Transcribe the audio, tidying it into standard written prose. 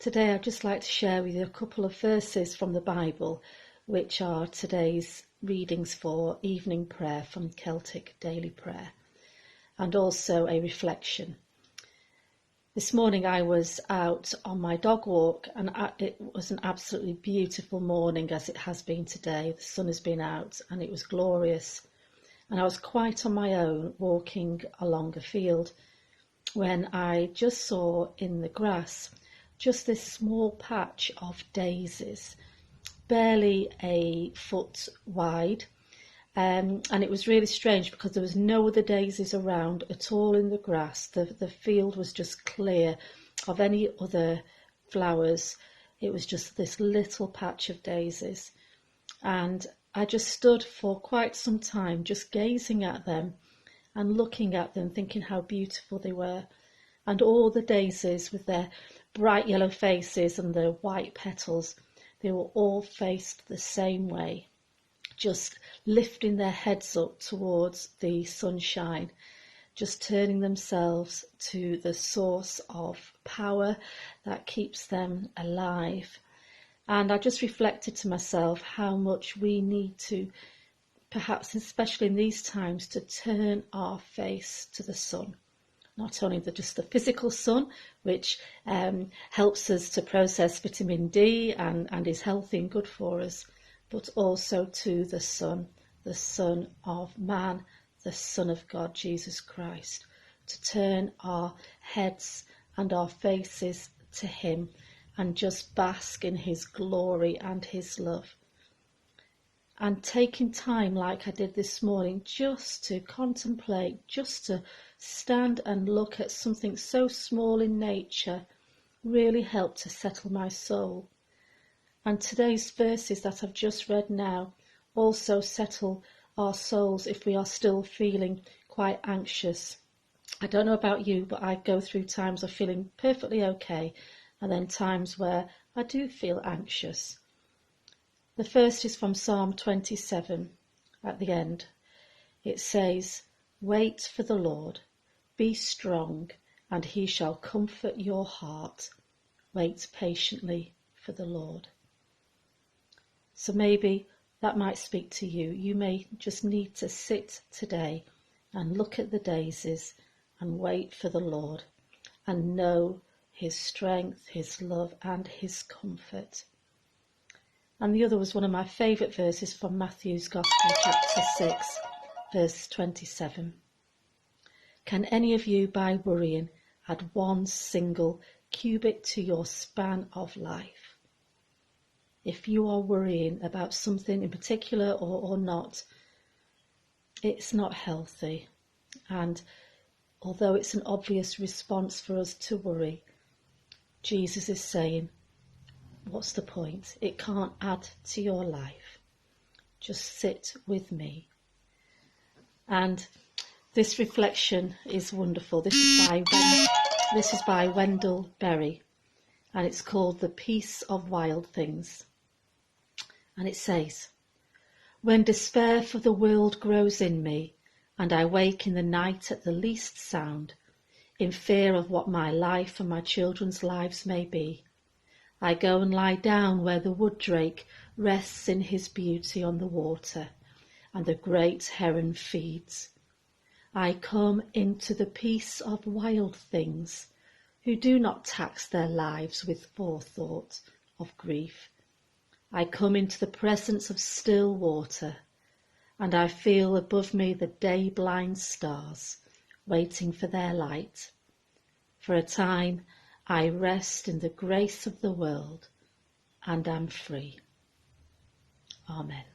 Today I'd just like to share with you a couple of verses from the Bible, which are today's readings for evening prayer from Celtic Daily Prayer, and also a reflection. This morning I was out on my dog walk, and it was an absolutely beautiful morning, as it has been today. The sun has been out and it was glorious, and I was quite on my own walking along a field when I just saw in the grass just this small patch of daisies, barely a foot wide, and it was really strange because there was no other daisies around at all in the grass. The field was just clear of any other flowers. It was just this little patch of daisies, and I just stood for quite some time just gazing at them and looking at them, thinking how beautiful they were. And all the daisies with their bright yellow faces and their white petals, they were all faced the same way, just lifting their heads up towards the sunshine, just turning themselves to the source of power that keeps them alive. And I just reflected to myself how much we need to, perhaps especially in these times, to turn our face to the sun. Not only just the physical sun, which helps us to process vitamin D and is healthy and good for us, but also to the Son of man, the Son of God, Jesus Christ, to turn our heads and our faces to him and just bask in his glory and his love. And taking time, like I did this morning, just to contemplate, just to stand and look at something so small in nature, really helped to settle my soul. And today's verses that I've just read now also settle our souls if we are still feeling quite anxious. I don't know about you, but I go through times of feeling perfectly okay, and then times where I do feel anxious. The first is from Psalm 27 at the end. It says, "Wait for the Lord, be strong, and he shall comfort your heart. Wait patiently for the Lord." So maybe that might speak to you. You may just need to sit today and look at the daisies and wait for the Lord and know his strength, his love, and his comfort. And the other was one of my favourite verses from Matthew's Gospel, chapter 6, verse 27. "Can any of you, by worrying, add one single cubit to your span of life?" If you are worrying about something in particular or not, it's not healthy. And although it's an obvious response for us to worry, Jesus is saying, what's the point? It can't add to your life. Just sit with me. And this reflection is wonderful. This is by Wendell Berry, and it's called "The Peace of Wild Things." And it says, "When despair for the world grows in me, and I wake in the night at the least sound, in fear of what my life and my children's lives may be, I go and lie down where the wood drake rests in his beauty on the water, and the great heron feeds. I come into the peace of wild things, who do not tax their lives with forethought of grief. I come into the presence of still water, and I feel above me the day-blind stars, waiting for their light. For a time I rest in the grace of the world, and am free." Amen.